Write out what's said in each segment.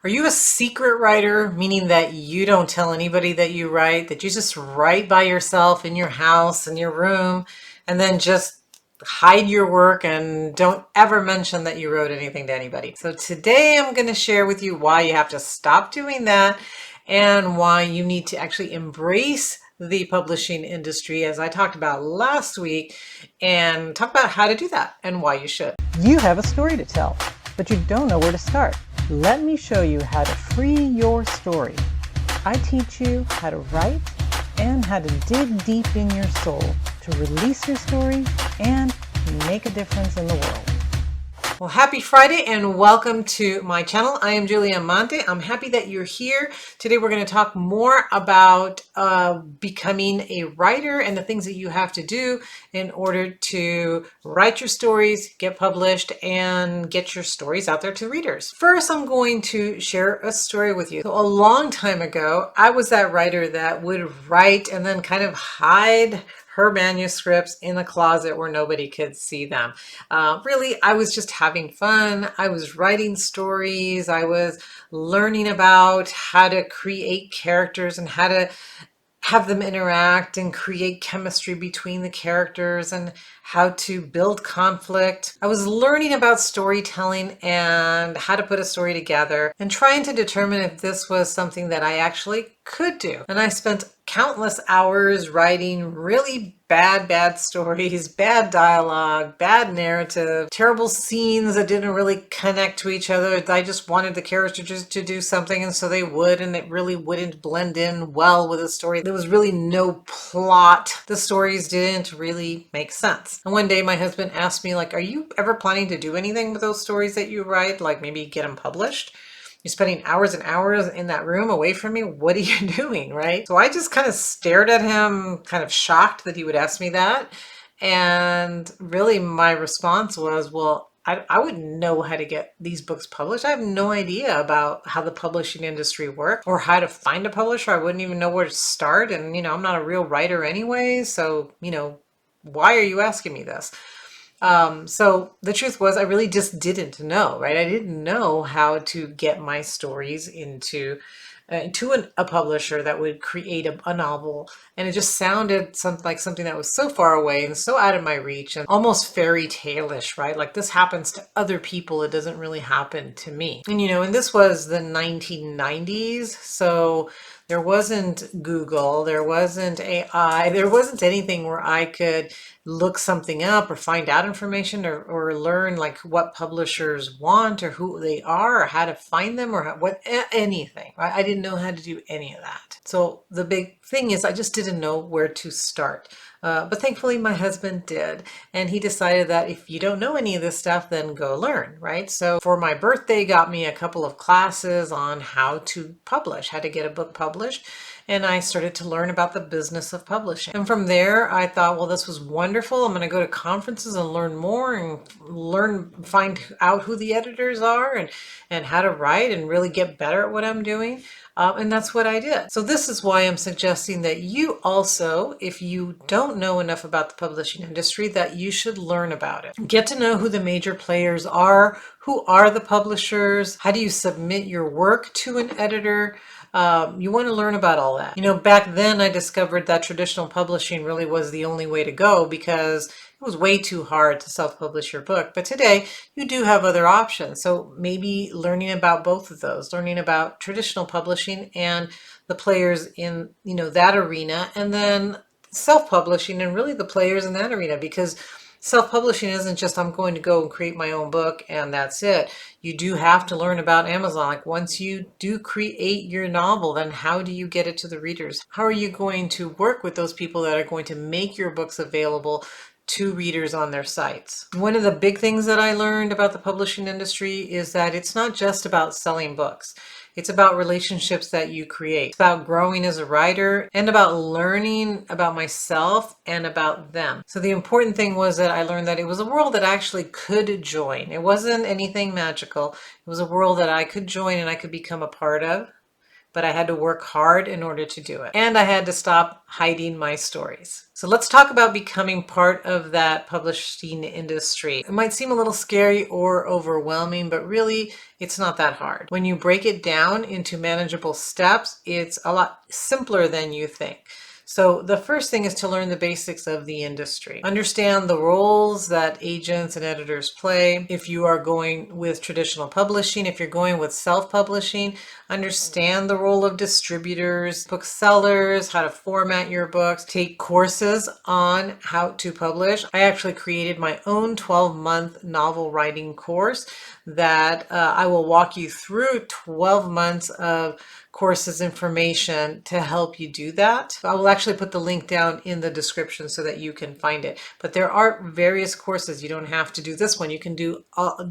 Are you a secret writer, meaning that you don't tell anybody that you write, that you just write by yourself in your house, in your room, and then just hide your work and don't ever mention that you wrote anything to anybody? So today I'm going to share with you why you have to stop doing that and why you need to actually embrace the publishing industry, as I talked about last week, and talk about how to do that and why you should. You have a story to tell, but you don't know where to start. Let me show you how to free your story. I teach you how to write and how to dig deep in your soul to release your story and make a difference in the world. Well, happy Friday and welcome to my channel. I am Julia Amante. I'm happy that you're here. Today we're going to talk more about becoming a writer and the things that you have to do in order to write your stories, get published, and get your stories out there to readers. First, I'm going to share a story with you. So a long time ago, I was that writer that would write and then kind of hide her manuscripts in a closet where nobody could see them. Really, I was just having fun. I was writing stories. I was learning about how to create characters and how to have them interact and create chemistry between the characters and how to build conflict. I was learning about storytelling and how to put a story together and trying to determine if this was something that I actually could do. And I spent countless hours writing really bad stories, bad dialogue, bad narrative, terrible scenes that didn't really connect to each other. I just wanted the characters to do something and so they would, and it really wouldn't blend in well with the story. There was really no plot. The stories didn't really make sense. And one day my husband asked me, like, are you ever planning to do anything with those stories that you write? Like maybe get them published? You're spending hours and hours in that room away from me. What are you doing, right? So I just kind of stared at him, kind of shocked that he would ask me that. And really my response was, well, I wouldn't know how to get these books published. I have no idea about how the publishing industry works or how to find a publisher. I wouldn't even know where to start. And, I'm not a real writer anyway. So, why are you asking me this? So the truth was I really just didn't know, right? I didn't know how to get my stories into a publisher that would create a novel. And it just sounded like something that was so far away and so out of my reach and almost fairy tale-ish, right? Like this happens to other people. It doesn't really happen to me. And this was the 1990s. So there wasn't Google, there wasn't AI, there wasn't anything where I could look something up or find out information or learn like what publishers want or who they are or how to find them or anything. Right? I didn't know how to do any of that. So the big thing is I just didn't know where to start. But thankfully my husband did, and he decided that if you don't know any of this stuff, then go learn, right? So for my birthday, got me a couple of classes on how to publish, how to get a book published. And I started to learn about the business of publishing. And from there, I thought, well, this was wonderful. I'm going to go to conferences and learn more and find out who the editors are and how to write and really get better at what I'm doing. And that's what I did. So this is why I'm suggesting that you also, if you don't know enough about the publishing industry, that you should learn about it. Get to know who the major players are, who are the publishers, how do you submit your work to an editor. You want to learn about all that. Back then I discovered that traditional publishing really was the only way to go because it was way too hard to self-publish your book. But today you do have other options. So maybe learning about both of those, learning about traditional publishing and the players in, that arena, and then self-publishing and really the players in that arena, because self-publishing isn't just I'm going to go and create my own book and that's it. You do have to learn about Amazon. Like once you do create your novel, then how do you get it to the readers? How are you going to work with those people that are going to make your books available to readers on their sites? One of the big things that I learned about the publishing industry is that it's not just about selling books. It's about relationships that you create. It's about growing as a writer and about learning about myself and about them. So the important thing was that I learned that it was a world that I actually could join. It wasn't anything magical. It was a world that I could join and I could become a part of. but I had to work hard in order to do it. And I had to stop hiding my stories. So let's talk about becoming part of that publishing industry. It might seem a little scary or overwhelming, but really it's not that hard. When you break it down into manageable steps, it's a lot simpler than you think. So the first thing is to learn the basics of the industry. Understand the roles that agents and editors play. If you are going with traditional publishing, if you're going with self-publishing, understand the role of distributors, booksellers, how to format your books, take courses on how to publish. I actually created my own 12-month novel writing course that I will walk you through 12 months of courses information to help you do that. I will actually put the link down in the description so that you can find it. But there are various courses. You don't have to do this one. You can do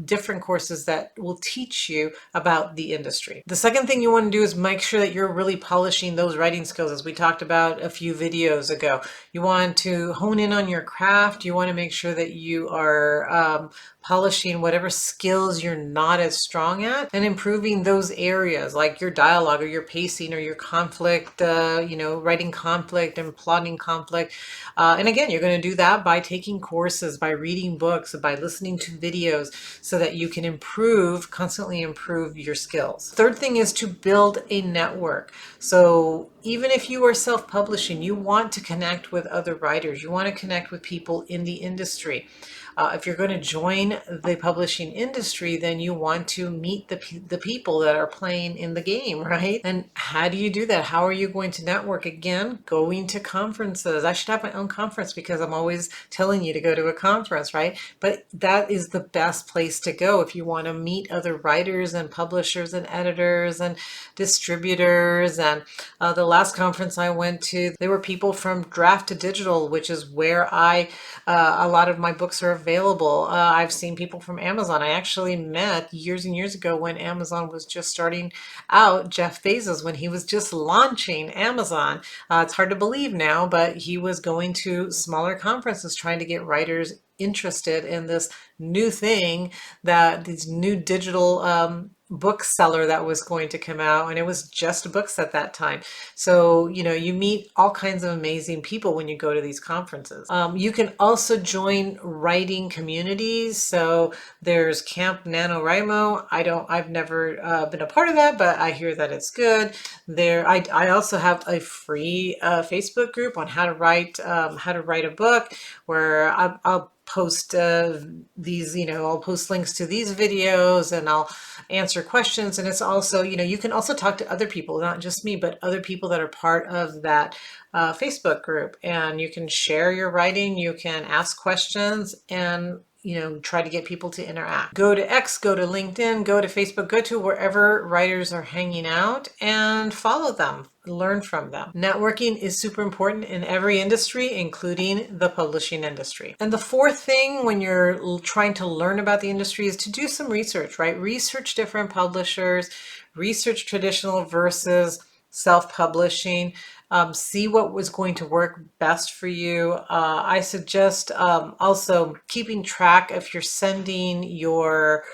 different courses that will teach you about the industry. The second thing you want to do is make sure that you're really polishing those writing skills, as we talked about a few videos ago. You want to hone in on your craft. You want to make sure that you are polishing whatever skills you're not as strong at and improving those areas like your dialogue or your pacing or your conflict, writing conflict and plotting conflict. And again, you're going to do that by taking courses, by reading books, by listening to videos so that you can constantly improve your skills. Third thing is to build a network. So even if you are self-publishing, you want to connect with other writers. You want to connect with people in the industry. If you're going to join the publishing industry, then you want to meet the people that are playing in the game, right? And how do you do that? How are you going to network? Again, going to conferences. I should have my own conference because I'm always telling you to go to a conference, right? But that is the best place to go if you want to meet other writers and publishers and editors and distributors. And the last conference I went to, there were people from Draft to Digital, which is where a lot of my books are available. I've seen people from Amazon. I actually met years and years ago when Amazon was just starting out, Jeff Bezos, when he was just launching Amazon. It's hard to believe now, but he was going to smaller conferences trying to get writers interested in this new thing, that these new digital bookseller that was going to come out, and it was just books at that time. So you meet all kinds of amazing people when you go to these conferences. You can also join writing communities. So there's Camp NaNoWriMo. I've never been a part of that, but I hear that it's good. I also have a free Facebook group on how to write a book, where I'll post I'll post links to these videos and I'll answer questions. And it's also, you can also talk to other people, not just me, but other people that are part of that Facebook group. And you can share your writing, you can ask questions, and try to get people to interact. Go to X, go to LinkedIn, go to Facebook, go to wherever writers are hanging out and follow them, learn from them. Networking is super important in every industry, including the publishing industry. And the fourth thing when you're trying to learn about the industry is to do some research, right? Research different publishers, research traditional versus self-publishing. See what was going to work best for you. I suggest also keeping track if you're sending your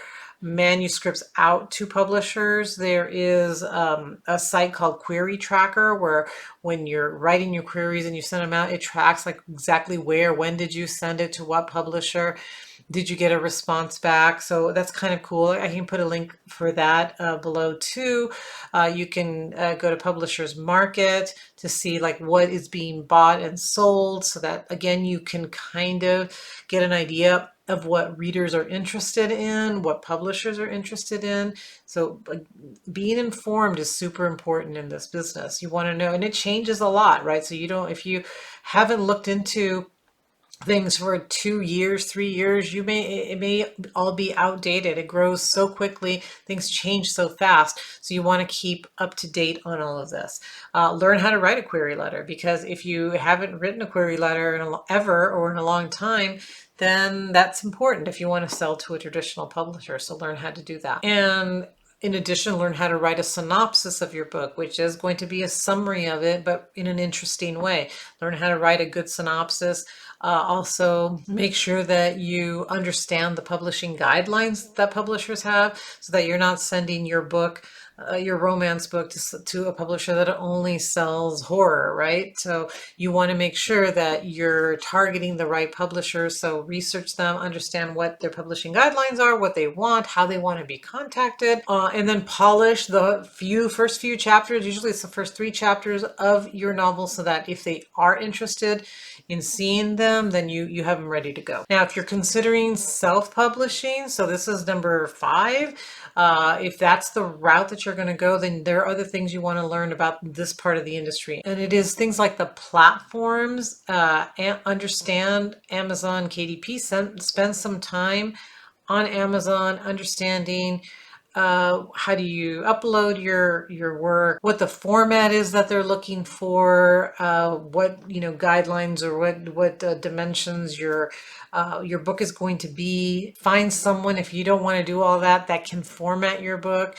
manuscripts out to publishers. There is a site called Query Tracker, where when you're writing your queries and you send them out, it tracks like exactly where, when did you send it to what publisher, did you get a response back? So that's kind of cool. I can put a link for that below too. You can go to Publishers Market to see like what is being bought and sold, so that again you can kind of get an idea of what readers are interested in, what publishers are interested in. So being informed is super important in this business. You want to know, and it changes a lot, right? So if you haven't looked into things for 2 years, 3 years, it may all be outdated. It grows so quickly, things change so fast. So you want to keep up to date on all of this. Learn how to write a query letter, because if you haven't written a query letter ever or in a long time, then that's important if you want to sell to a traditional publisher. So learn how to do that. And in addition, learn how to write a synopsis of your book, which is going to be a summary of it, but in an interesting way. Learn how to write a good synopsis. Also, make sure that you understand the publishing guidelines that publishers have, so that you're not sending your book your romance book to a publisher that only sells horror, right? So you want to make sure that you're targeting the right publishers. So research them, understand what their publishing guidelines are, what they want, how they want to be contacted, and then polish the first few chapters. Usually it's the first 3 chapters of your novel, so that if they are interested in seeing them, then you have them ready to go. Now, if you're considering self-publishing, so this is number 5, if that's the route that you're going to go, then there are other things you want to learn about this part of the industry. And it is things like the platforms, and understand Amazon KDP, spend some time on Amazon, understanding how do you upload your work, what the format is that they're looking for, what guidelines or what dimensions your book is going to be. Find someone, if you don't want to do all that can format your book.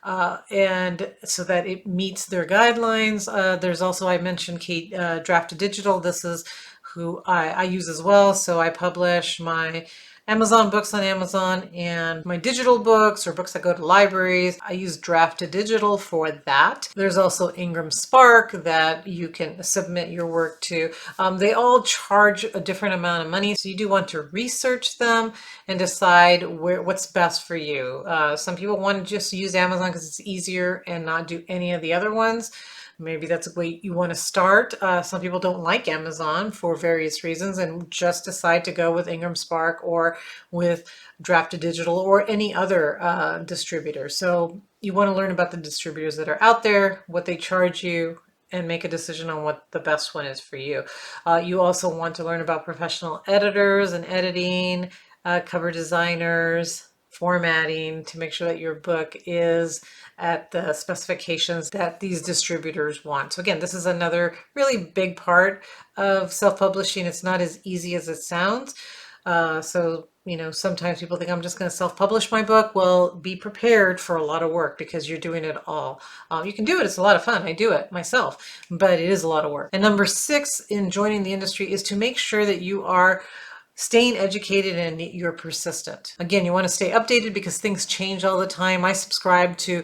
And so that it meets their guidelines. There's also, I mentioned Kate, Draft2Digital. This is who I use as well. So I publish my Amazon books on Amazon, and my digital books or books that go to libraries, I use Draft2Digital for that. There's also Ingram Spark that you can submit your work to. They all charge a different amount of money, so you do want to research them and decide what's best for you. Some people want to just use Amazon because it's easier and not do any of the other ones. Maybe that's a way you want to start. Some people don't like Amazon for various reasons and just decide to go with Ingram Spark or with Draft2Digital or any other distributor. So you want to learn about the distributors that are out there, what they charge you, and make a decision on what the best one is for you. You also want to learn about professional editors and editing, cover designers, formatting, to make sure that your book is at the specifications that these distributors want. So again, this is another really big part of self-publishing. It's not as easy as it sounds. Sometimes people think I'm just going to self-publish my book. Well, be prepared for a lot of work because you're doing it all. You can do it. It's a lot of fun. I do it myself, but it is a lot of work. And number 6 in joining the industry is to make sure that you are staying educated and you're persistent. Again, you want to stay updated because things change all the time. I subscribe to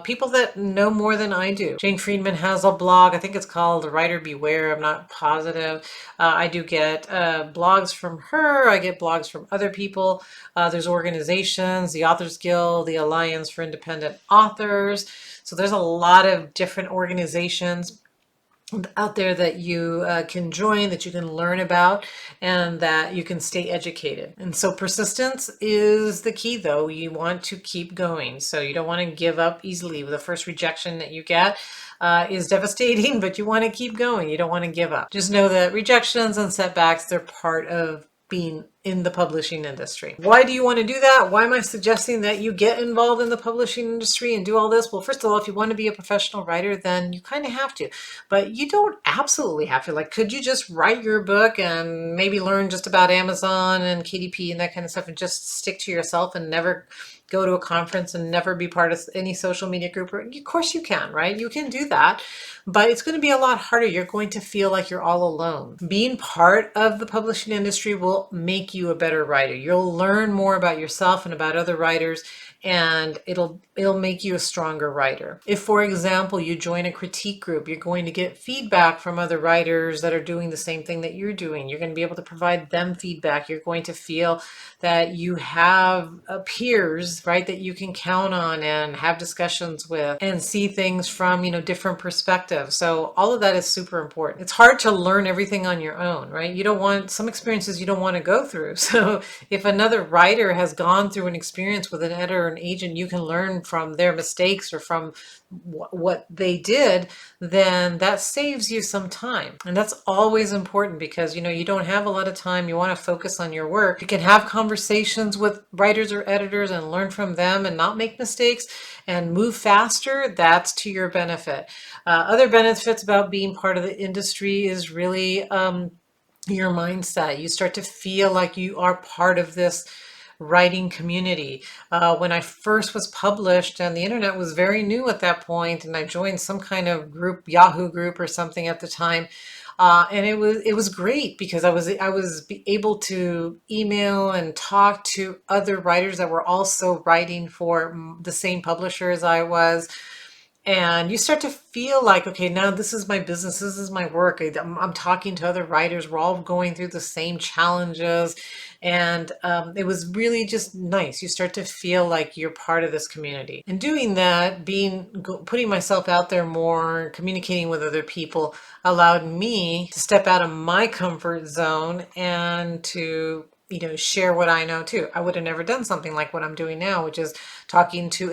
people that know more than I do. Jane Friedman has a blog. I think it's called Writer Beware. I'm not positive. I do get blogs from her. I get blogs from other people. There's organizations, the Authors Guild, the Alliance for Independent Authors. So there's a lot of different organizations out there that you can join, that you can learn about, and that you can stay educated. And so persistence is the key, though. You want to keep going. So you don't want to give up easily. The first rejection that you get is devastating, but you want to keep going. You don't want to give up. Just know that rejections and setbacks, they're part of being in the publishing industry. Why do you want to do that? Why am I suggesting that you get involved in the publishing industry and do all this? Well, first of all, if you want to be a professional writer, then you kind of have to, but you don't absolutely have to. Like, could you just write your book and maybe learn just about Amazon and KDP and that kind of stuff and just stick to yourself and never go to a conference and never be part of any social media group? Of course you can, right? You can do that, but it's going to be a lot harder. You're going to feel like you're all alone. Being part of the publishing industry will make you a better writer. You'll learn more about yourself and about other writers, and it'll make you a stronger writer. If, for example, you join a critique group, you're going to get feedback from other writers that are doing the same thing that you're doing. You're going to be able to provide them feedback. You're going to feel that you have peers, right, that you can count on and have discussions with and see things from, different perspectives. So all of that is super important. It's hard to learn everything on your own, right? You don't want some experiences you don't want to go through. So if another writer has gone through an experience with an editor or an agent, you can learn from their mistakes or from what they did, then that saves you some time. And that's always important because, you don't have a lot of time. You want to focus on your work. You can have conversations with writers or editors and learn from them and not make mistakes and move faster. That's to your benefit. Other benefits about being part of the industry is really your mindset. You start to feel like you are part of this writing community. When I first was published, and the internet was very new at that point, and I joined some kind of group, Yahoo group or something at the time, And it was great because I was able to email and talk to other writers that were also writing for the same publisher as I was, and you start to feel like, okay, now this is my business, this is my work. I'm talking to other writers, we're all going through the same challenges, and it was really just nice. You start to feel like you're part of this community, and doing that, putting myself out there more, communicating with other people, allowed me to step out of my comfort zone and to share what I know too. I would have never done something like what I'm doing now, which is talking to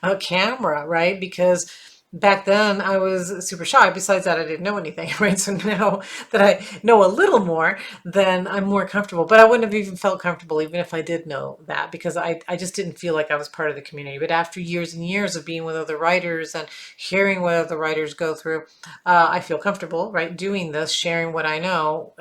a camera, right? Because back then I was super shy. Besides that, I didn't know anything, right? So now that I know a little more, then I'm more comfortable. But I wouldn't have even felt comfortable even if I did know that, because I just didn't feel like I was part of the community. But after years and years of being with other writers and hearing what other writers go through, I feel comfortable, right, doing this, sharing what I know,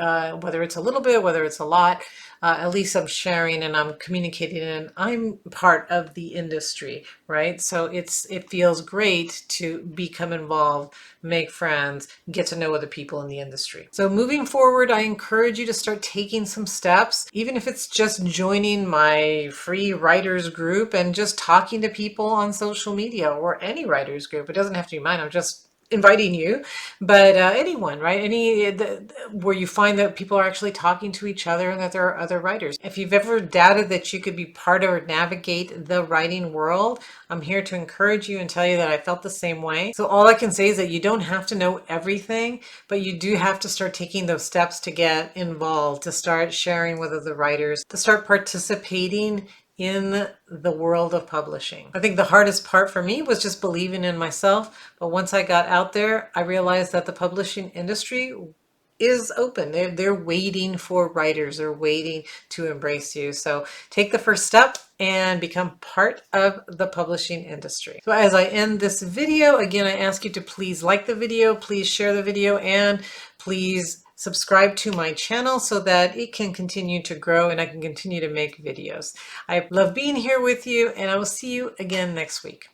whether it's a little bit, whether it's a lot. At least I'm sharing and I'm communicating, and I'm part of the industry, right? So it feels great to become involved, make friends, get to know other people in the industry. So moving forward, I encourage you to start taking some steps, even if it's just joining my free writers group and just talking to people on social media, or any writers group. It doesn't have to be mine. I'm just inviting you, but anyone, right? Where you find that people are actually talking to each other and that there are other writers. If you've ever doubted that you could be part of or navigate the writing world, I'm here to encourage you and tell you that I felt the same way. So all I can say is that you don't have to know everything, but you do have to start taking those steps to get involved, to start sharing with other writers, to start participating in the world of publishing. I think the hardest part for me was just believing in myself. But once I got out there, I realized that the publishing industry is open. They're waiting for writers. They're waiting to embrace you. So take the first step and become part of the publishing industry. So as I end this video, again, I ask you to please like the video, please share the video, and please subscribe to my channel so that it can continue to grow and I can continue to make videos. I love being here with you, and I will see you again next week.